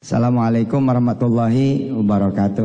Assalamualaikum warahmatullahi wabarakatuh.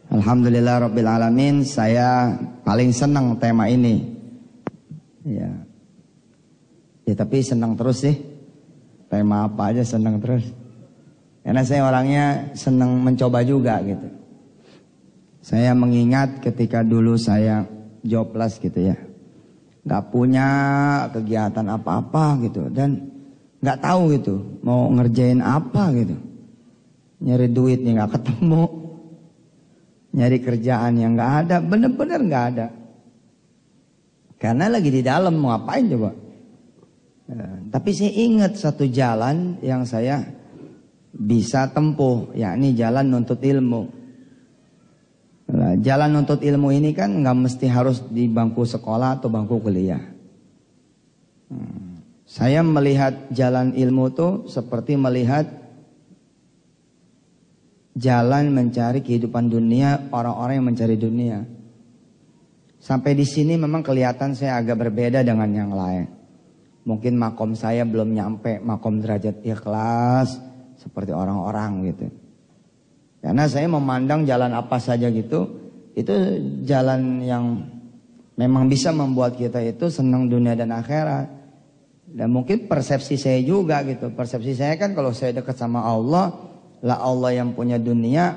Alhamdulillah Rabbil Alamin. Saya paling senang tema ini. Ya, tapi senang terus sih. Tema apa aja senang terus. Karena saya orangnya senang mencoba juga gitu. Saya mengingat ketika dulu saya jobless gitu ya, gak punya kegiatan apa-apa gitu, dan gak tahu gitu mau ngerjain apa gitu. Nyari duitnya gak ketemu, nyari kerjaan yang gak ada, bener-bener gak ada. Karena lagi di dalam, mau ngapain coba. Tapi saya ingat satu jalan yang saya bisa tempuh, yakni jalan nuntut ilmu. Nah, jalan nuntut ilmu ini kan gak mesti harus di bangku sekolah atau bangku kuliah. Saya melihat jalan ilmu itu seperti melihat jalan mencari kehidupan dunia, orang-orang yang mencari dunia. Sampai di sini memang kelihatan saya agak berbeda dengan yang lain. Mungkin makom saya belum nyampe makom derajat ikhlas seperti orang-orang gitu. Karena saya memandang jalan apa saja gitu, itu jalan yang memang bisa membuat kita itu senang dunia dan akhirat. Dan mungkin persepsi saya juga gitu. Persepsi saya kan kalau saya dekat sama Allah, lah Allah yang punya dunia,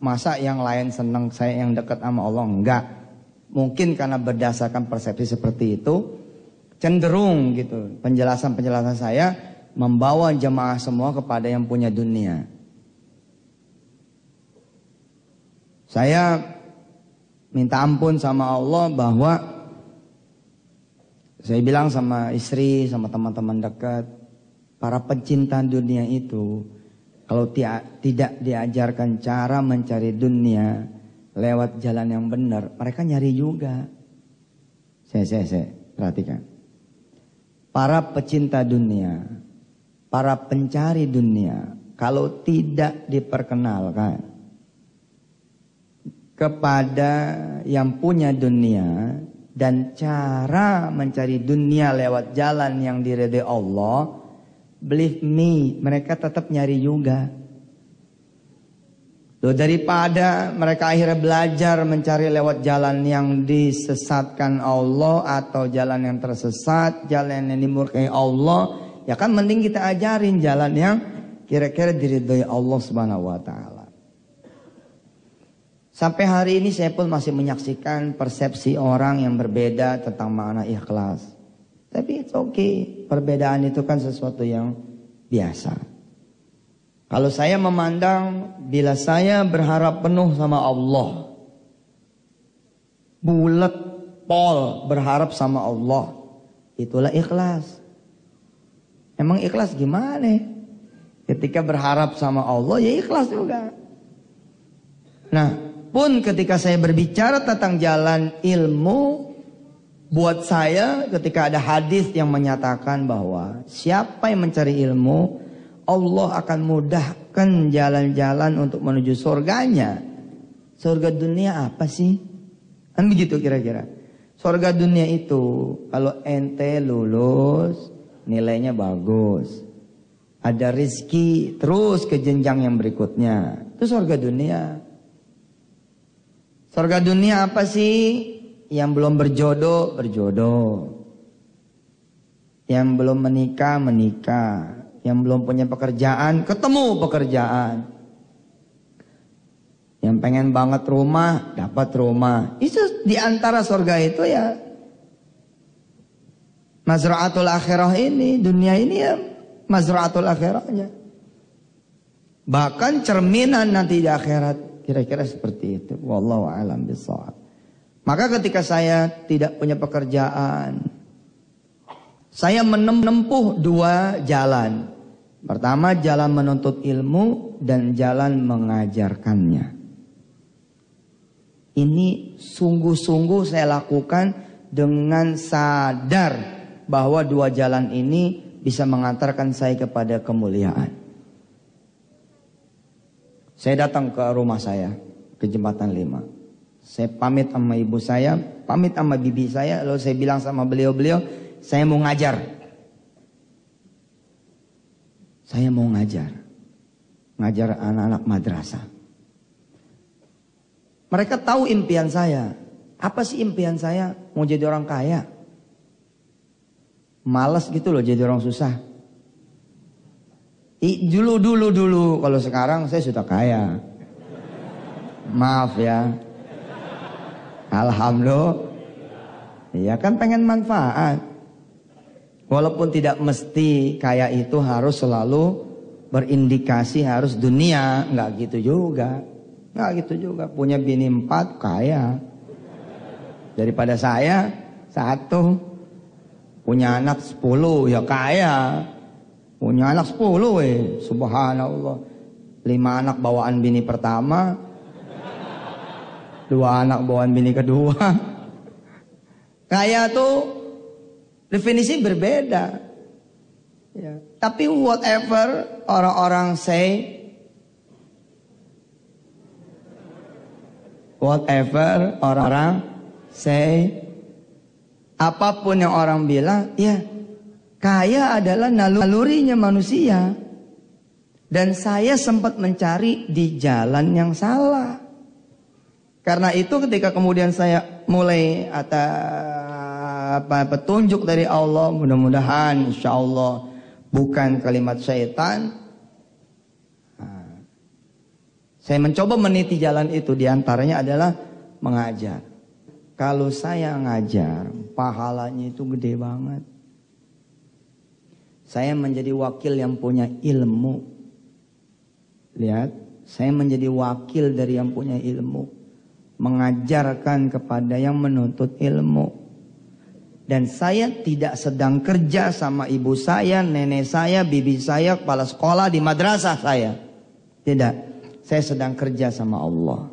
masa yang lain senang saya yang dekat sama Allah? Enggak. Mungkin karena berdasarkan persepsi seperti itu, cenderung gitu penjelasan-penjelasan saya membawa jemaah semua kepada yang punya dunia. Saya minta ampun sama Allah bahwa saya bilang sama istri, sama teman-teman dekat, para pencinta dunia itu kalau tidak diajarkan cara mencari dunia lewat jalan yang benar, mereka nyari juga. Saya perhatikan. Para pecinta dunia, para pencari dunia, kalau tidak diperkenalkan kepada yang punya dunia dan cara mencari dunia lewat jalan yang diridhai Allah, believe me, mereka tetap nyari juga. Loh, daripada mereka akhirnya belajar mencari lewat jalan yang disesatkan Allah atau jalan yang tersesat, jalan yang dimurkai Allah, ya kan mending kita ajarin jalan yang kira-kira diridhai Allah Subhanahu wa taala. Sampai hari ini saya pun masih menyaksikan persepsi orang yang berbeda tentang makna ikhlas. Tapi it's okay, perbedaan itu kan sesuatu yang biasa. Kalau saya memandang, bila saya berharap penuh sama Allah, bulat pol berharap sama Allah, itulah ikhlas. Emang ikhlas gimana? Ketika berharap sama Allah, ya ikhlas juga. Nah, pun ketika saya berbicara tentang jalan ilmu, buat saya ketika ada hadis yang menyatakan bahwa siapa yang mencari ilmu, Allah akan mudahkan jalan-jalan untuk menuju surganya. Surga dunia apa sih? Kan begitu kira-kira. Surga dunia itu kalau ente lulus, nilainya bagus, ada rezeki terus ke jenjang yang berikutnya, itu surga dunia. Surga dunia apa sih? Yang belum berjodoh, berjodoh. Yang belum menikah, menikah. Yang belum punya pekerjaan, ketemu pekerjaan. Yang pengen banget rumah, dapat rumah. Itu di antara surga itu ya mazra'atul akhirah ini, dunia ini ya mazra'atul akhirahnya. Bahkan cerminan nanti di akhirat, kira-kira seperti itu. Wallahu a'lam bishawab. Maka ketika saya tidak punya pekerjaan, saya menempuh dua jalan. Pertama, jalan menuntut ilmu dan jalan mengajarkannya. Ini sungguh-sungguh saya lakukan dengan sadar bahwa dua jalan ini bisa mengantarkan saya kepada kemuliaan. Saya datang ke rumah saya, ke Jembatan 5. Saya pamit sama ibu saya, pamit sama bibi saya, lalu saya bilang sama beliau-beliau, saya mau ngajar. Saya mau ngajar anak-anak madrasah. Mereka tahu impian saya. Apa sih impian saya? Mau jadi orang kaya. Malas gitu loh jadi orang susah. Dulu. Kalau sekarang saya sudah kaya. Maaf ya. Alhamdulillah. Ya kan pengen manfaat. Walaupun tidak mesti kaya itu harus selalu berindikasi harus dunia. Nggak gitu juga. Punya bini 4 kaya. Daripada saya 1. Punya anak 10 ya kaya. Punya anak 10 subhanallah. 5 anak bawaan bini pertama. 2 anak bawaan bini kedua. Kaya tuh definisi berbeda. Ya. Tapi whatever orang-orang say, apapun yang orang bilang, ya kaya adalah nalurinya manusia. Dan saya sempat mencari di jalan yang salah. Karena itu ketika kemudian saya mulai petunjuk dari Allah, mudah-mudahan insya Allah bukan kalimat syaitan. Saya mencoba meniti jalan itu, diantaranya adalah mengajar. Kalau saya ngajar, pahalanya itu gede banget. Saya menjadi wakil yang punya ilmu. Lihat, saya menjadi wakil dari yang punya ilmu. Mengajarkan kepada yang menuntut ilmu. Dan saya tidak sedang kerja sama ibu saya, nenek saya, bibi saya, kepala sekolah di madrasah saya. Tidak, saya sedang kerja sama Allah.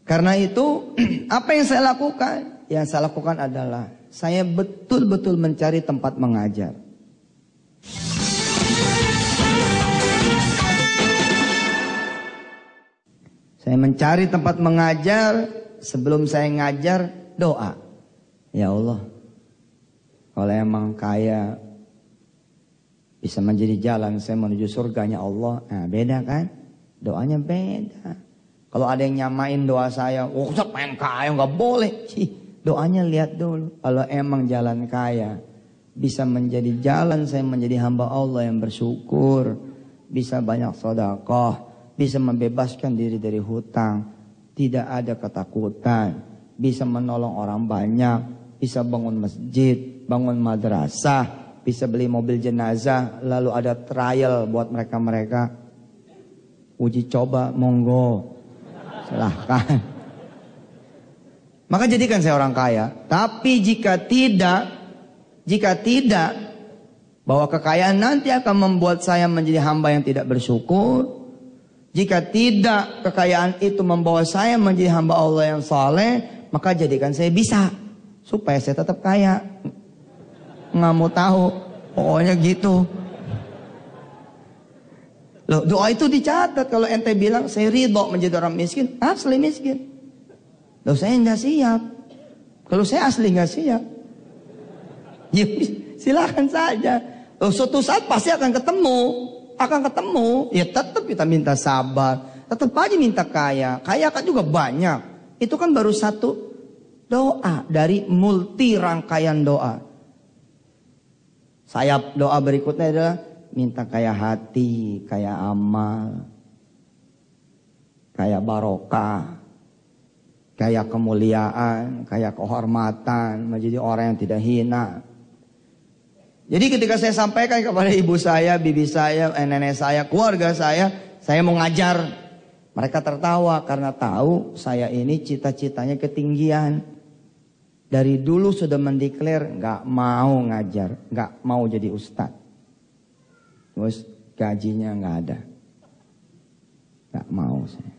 Karena itu, apa yang saya lakukan? Yang saya lakukan adalah, saya betul-betul mencari tempat mengajar. Saya mencari tempat mengajar, sebelum saya ngajar, doa. Ya Allah, kalau emang kaya bisa menjadi jalan saya menuju surganya Allah. Nah beda kan? Doanya beda. Kalau ada yang nyamain doa saya, oh saya pengen kaya, nggak boleh. Doanya lihat dulu. Kalau emang jalan kaya bisa menjadi jalan saya menjadi hamba Allah yang bersyukur, bisa banyak sedekah, bisa membebaskan diri dari hutang, tidak ada ketakutan, bisa menolong orang banyak, bisa bangun masjid, bangun madrasah, bisa beli mobil jenazah, lalu ada trial buat mereka-mereka. Uji coba, monggo, silahkan. Maka jadikan saya orang kaya. Tapi jika tidak, bahwa kekayaan nanti akan membuat saya menjadi hamba yang tidak bersyukur. Jika tidak, kekayaan itu membawa saya menjadi hamba Allah yang saleh, maka jadikan saya bisa, supaya saya tetap kaya. Nggak mau tahu, pokoknya gitu. Loh, doa itu dicatat. Kalau ente bilang saya ridho menjadi orang miskin, asli miskin. Loh, saya nggak siap. Kalau saya asli nggak siap, ya, silakan saja. Loh, suatu saat pasti akan ketemu. Ya tetap kita minta sabar, tetap aja minta kaya. Kaya kan juga banyak. Itu kan baru satu doa dari multi rangkaian doa. Sayap doa berikutnya adalah minta kaya hati, kaya amal, kaya barokah, kaya kemuliaan, kaya kehormatan, menjadi orang yang tidak hina. Jadi ketika saya sampaikan kepada ibu saya, bibi saya, nenek saya, keluarga saya mau ngajar. Mereka tertawa karena tahu saya ini cita-citanya ketinggian. Dari dulu sudah mendeklar nggak mau ngajar, nggak mau jadi ustadz. Terus gajinya nggak ada, nggak mau saya.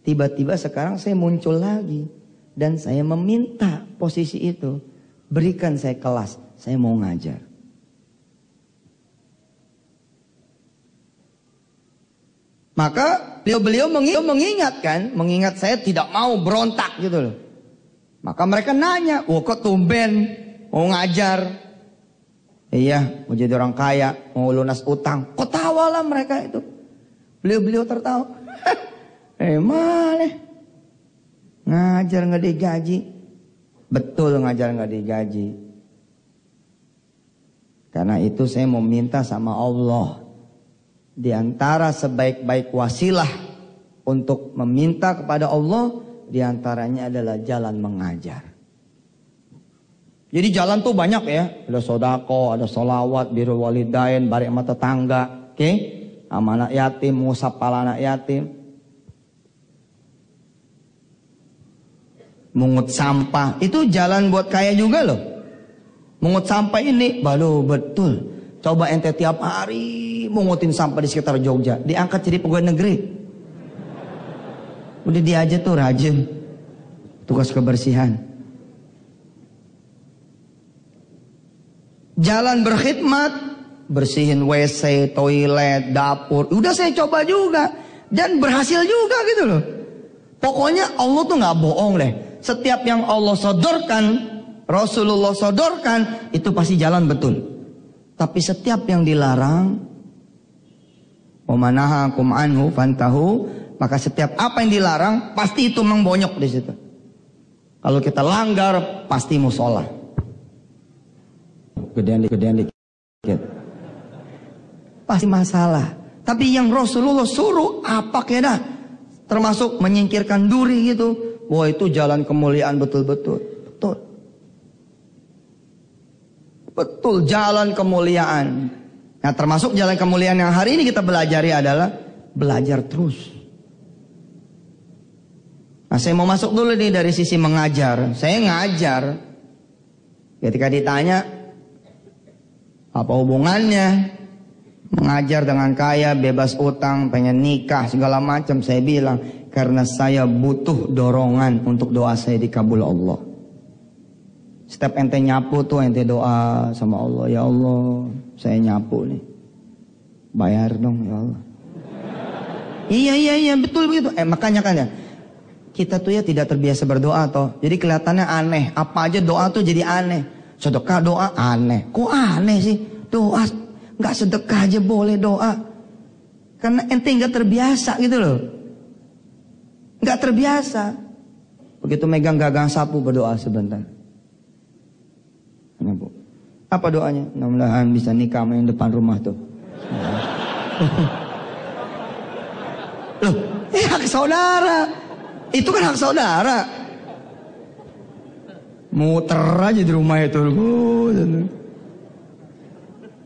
Tiba-tiba sekarang saya muncul lagi dan saya meminta posisi itu, berikan saya kelas, saya mau ngajar. Maka beliau mengingat saya tidak mau berontak gitu loh. Maka mereka nanya, kok tumben mau ngajar? Iya, mau jadi orang kaya, mau lunas utang. Ketawalah mereka itu. Beliau-beliau tertawa. Malah ngajar nggak digaji. Betul ngajar nggak digaji. Karena itu saya mau minta sama Allah. Di antara sebaik-baik wasilah untuk meminta kepada Allah, di antaranya adalah jalan mengajar. Jadi jalan tuh banyak ya. Ada sodako, ada solawat, birrul walidain, barik sama tetangga. Oke? Sama anak yatim, ngusap pala anak yatim. Mungut sampah. Itu jalan buat kaya juga loh. Mungut sampah ini, baru betul. Coba ente tiap hari mungutin sampah di sekitar Jogja. Diangkat jadi pegawai negeri. Udah dia aja tuh rajin. Tugas kebersihan. Jalan berkhidmat, bersihin WC, toilet, dapur. Udah saya coba juga. Dan berhasil juga gitu loh. Pokoknya Allah tuh gak bohong deh. Setiap yang Allah sodorkan, Rasulullah sodorkan, itu pasti jalan betul. Tapi setiap yang dilarang, wamanahakum anhu fantahu, maka setiap apa yang dilarang, pasti itu mengbonyok di situ. Kalau kita langgar, pasti musola. Gedean dikit. Pasti masalah. Tapi yang Rasulullah suruh apa kena? Termasuk menyingkirkan duri gitu. Wah itu jalan kemuliaan betul-betul. Betul. Betul jalan kemuliaan. Nah termasuk jalan kemuliaan yang hari ini kita belajari adalah belajar terus. Nah saya mau masuk dulu nih dari sisi mengajar. Saya ngajar. Ketika ditanya, apa hubungannya mengajar dengan kaya, bebas utang, pengen nikah, segala macam? Saya bilang, karena saya butuh dorongan untuk doa saya dikabul Allah. Setiap ente nyapu tuh ente doa sama Allah. Ya Allah, saya nyapu nih. Bayar dong ya Allah. Iya betul begitu. Makanya kan ya, kita tuh ya tidak terbiasa berdoa toh. Jadi kelihatannya aneh. Apa aja doa tuh jadi aneh. Sedekah doa aneh. Kok aneh sih? Doa nggak sedekah aja boleh doa. Karena ente nggak terbiasa gitu loh. Nggak terbiasa. Begitu megang gagang sapu berdoa sebentar. Kenapa? Apa doanya? Mudah-mudahan bisa nikah sama yang depan rumah tuh. Loh, hak saudara. Itu kan hak saudara. Muter aja di rumah itu.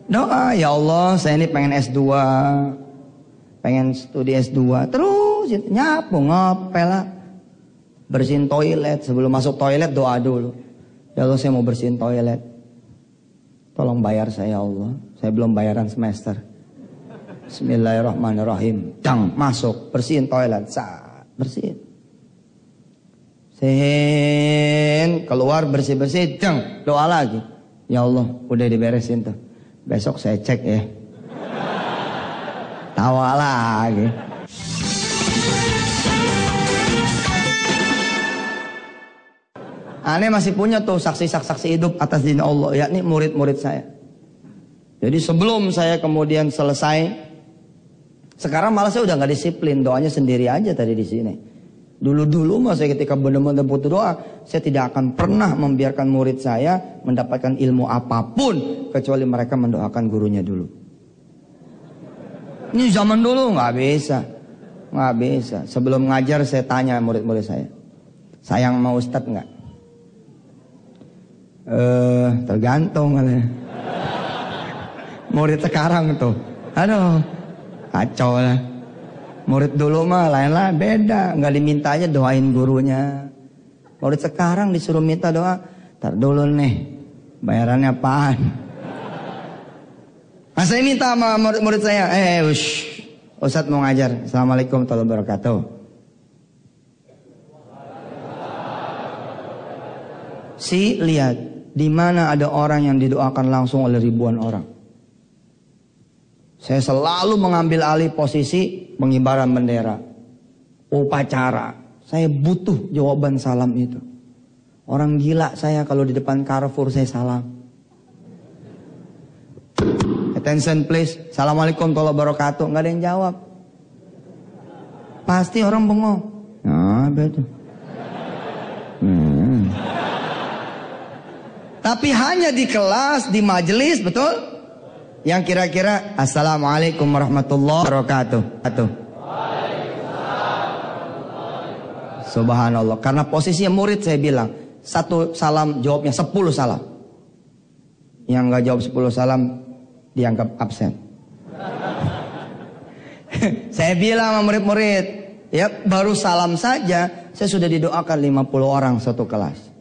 Doa, ya Allah saya ini pengen S2. Pengen studi S2. Terus nyapu, ngepel lah. Bersihin toilet. Sebelum masuk toilet doa dulu. Ya Allah saya mau bersihin toilet. Tolong bayar saya ya Allah. Saya belum bayaran semester. Bismillahirrahmanirrahim. Dang, masuk. Bersihin toilet. Bersihin. Keluar bersih-bersih, doa lagi. Ya Allah, udah diberesin tuh. Besok saya cek ya. Tawa lagi. Aneh masih punya tuh saksi-saksi hidup atas din Allah, yakni murid-murid saya. Jadi sebelum saya kemudian selesai, sekarang malah saya udah nggak disiplin, doanya sendiri aja tadi di sini. Dulu-dulu mah saya ketika benar-benar butuh doa, saya tidak akan pernah membiarkan murid saya mendapatkan ilmu apapun kecuali mereka mendoakan gurunya dulu. Ini zaman dulu nggak bisa. Sebelum ngajar saya tanya murid-murid saya, sayang sama Ustadz nggak? Tergantung. Murid sekarang tuh, aduh, kacau lah. Murid dulu mah lain lah, beda. Nggak diminta aja doain gurunya. Murid sekarang disuruh minta doa. Ntar dulu nih, bayarannya apaan? Nah, saya minta sama murid-murid saya. Ustadz mau ngajar. Assalamualaikum warahmatullahi wabarakatuh. Lihat, di mana ada orang yang didoakan langsung oleh ribuan orang. Saya selalu mengambil alih posisi pengibaran bendera, upacara. Saya butuh jawaban salam itu. Orang gila saya kalau di depan Carrefour saya salam. Attention please. Assalamualaikum warahmatullahi wabarakatuh. Nggak ada yang jawab. Pasti orang bengong. Nah, betul. Tapi hanya di kelas, di majelis, betul? Yang kira-kira Assalamualaikum warahmatullahi wabarakatuh. Subhanallah. Karena posisinya murid saya bilang, satu salam jawabnya 10 salam. Yang nggak jawab 10 salam dianggap absen. Saya bilang sama murid-murid, ya baru salam saja saya sudah didoakan 50 orang satu kelas.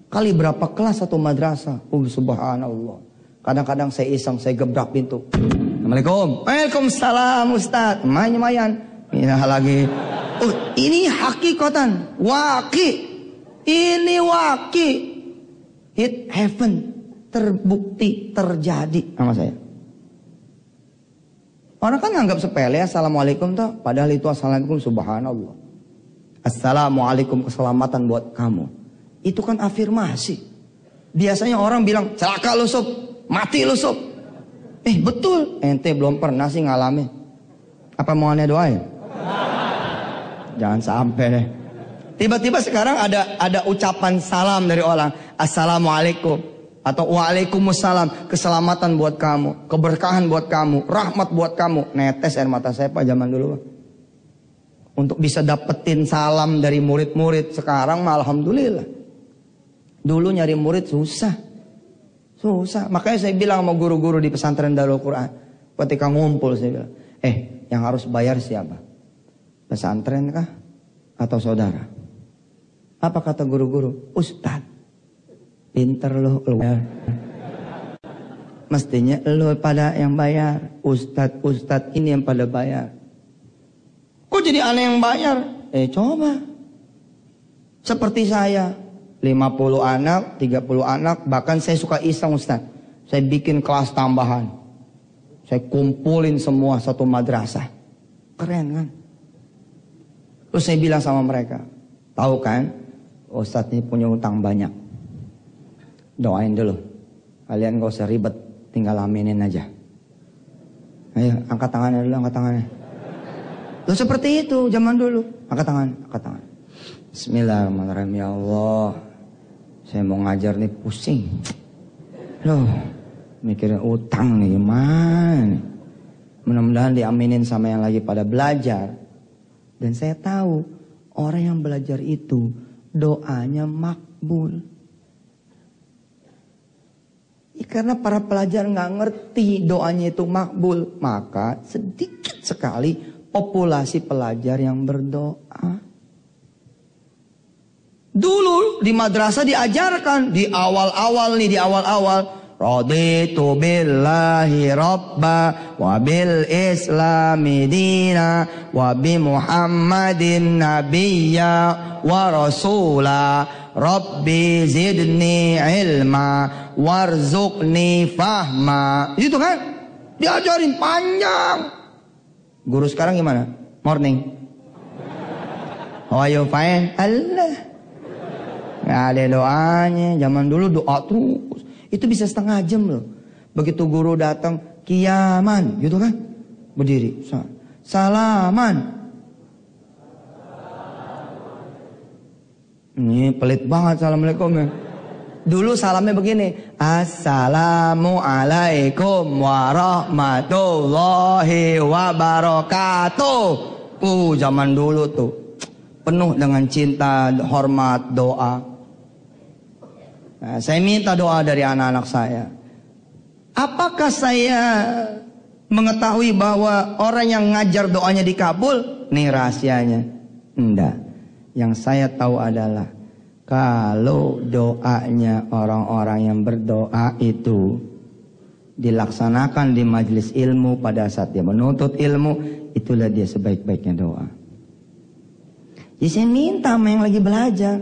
Kali berapa kelas satu madrasah? Subhanallah. Kadang-kadang saya iseng, saya gebrak pintu. Assalamualaikum. Waalaikumsalam Ustaz. Lumayan. Ini lagi. Oh, ini hakikatan. Waki. Ini waki. It heaven. Terbukti, terjadi sama saya. Orang kan nganggap sepele Assalamualaikum tuh. Padahal itu Assalamualaikum subhanallah. Assalamualaikum keselamatan buat kamu. Itu kan afirmasi. Biasanya orang bilang celaka lu sob, mati lu sob. Betul. Ente belum pernah sih ngalamin. Apa mau aneh doain? Jangan sampai deh. Tiba-tiba sekarang ada ucapan salam dari orang. Assalamualaikum. Atau waalaikumsalam. Keselamatan buat kamu. Keberkahan buat kamu. Rahmat buat kamu. Netes air mata saya Pak zaman dulu Pak. Untuk bisa dapetin salam dari murid-murid. Sekarang mah alhamdulillah. Dulu nyari murid susah. Makanya saya bilang sama guru-guru di pesantren Darul Quran. Ketika ngumpul saya bilang. Yang harus bayar siapa? Pesantren kah? Atau saudara? Apa kata guru-guru? Ustaz. Pinter lu bayar. Mestinya lu pada yang bayar. Ustadz ini yang pada bayar. Kok jadi aneh yang bayar? Coba. Seperti saya. 50 anak, 30 anak, bahkan saya suka iseng Ustaz. Saya bikin kelas tambahan. Saya kumpulin semua satu madrasah. Keren kan? Terus saya bilang sama mereka, tahu kan, Ustaz ini punya utang banyak. Doain dulu. Kalian gak usah ribet, tinggal aminin aja. Ayo, angkat tangannya dulu, angkat tangannya. Loh seperti itu zaman dulu. Angkat tangan. Bismillahirrahmanirrahim. Ya Allah, saya mau ngajar nih pusing. Loh, mikirin utang nih gimana. Mudah-mudahan diaminin sama yang lagi pada belajar. Dan saya tahu orang yang belajar itu doanya makbul. Karena para pelajar nggak ngerti doanya itu makbul, maka sedikit sekali populasi pelajar yang berdoa. Dulu di madrasah diajarkan di awal-awal raditu billahi rabba wa bil islami dina wa bi muhammadin nabiyya wa rasula rabbi zidni ilma warzuqni fahma. Itu kan diajarin panjang. Guru sekarang gimana? Morning. How are you fine? Allah. Nggak ada doanya. Zaman dulu doa terus. Itu bisa setengah jam loh. Begitu guru datang, kiaman, gitu kan? Berdiri, salaman. Ini pelit banget assalamualaikum ya. Dulu salamnya begini, assalamualaikum warahmatullahi wabarakatuh. Zaman dulu tuh penuh dengan cinta, hormat, doa. Nah, saya minta doa dari anak-anak saya. Apakah saya mengetahui bahwa orang yang ngajar doanya dikabul? Nih rahasianya. Enggak. Yang saya tahu adalah kalau doanya orang-orang yang berdoa itu dilaksanakan di majelis ilmu pada saat dia menuntut ilmu, itulah dia sebaik-baiknya doa. Jadi saya minta sama yang lagi belajar,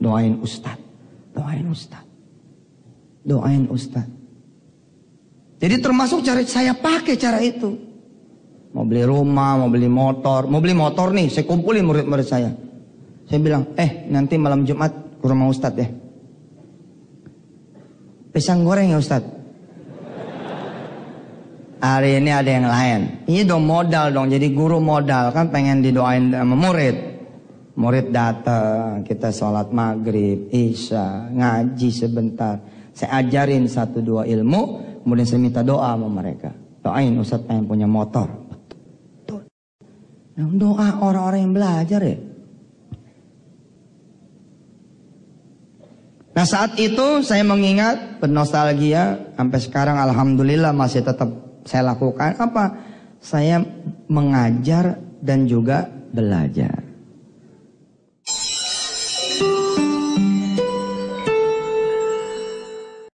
doain Ustaz. Doain Ustaz. Doain Ustaz. Jadi termasuk cara saya pakai cara itu. Mau beli rumah, mau beli motor. Mau beli motor nih, saya kumpulin murid-murid saya. Saya bilang, nanti malam Jumat ke rumah Ustaz ya. Pisang goreng ya Ustaz. hari ini ada yang lain. Ini dong modal dong, jadi guru modal kan pengen didoain sama murid. Murid datang, kita sholat maghrib, isya, ngaji sebentar. Saya ajarin 1-2 ilmu, kemudian saya minta doa sama mereka. Doain Ustadz pengen punya motor. Betul. Doa orang-orang yang belajar ya. Nah saat itu saya mengingat, bernostalgia, sampai sekarang alhamdulillah masih tetap saya lakukan apa? Saya mengajar dan juga belajar.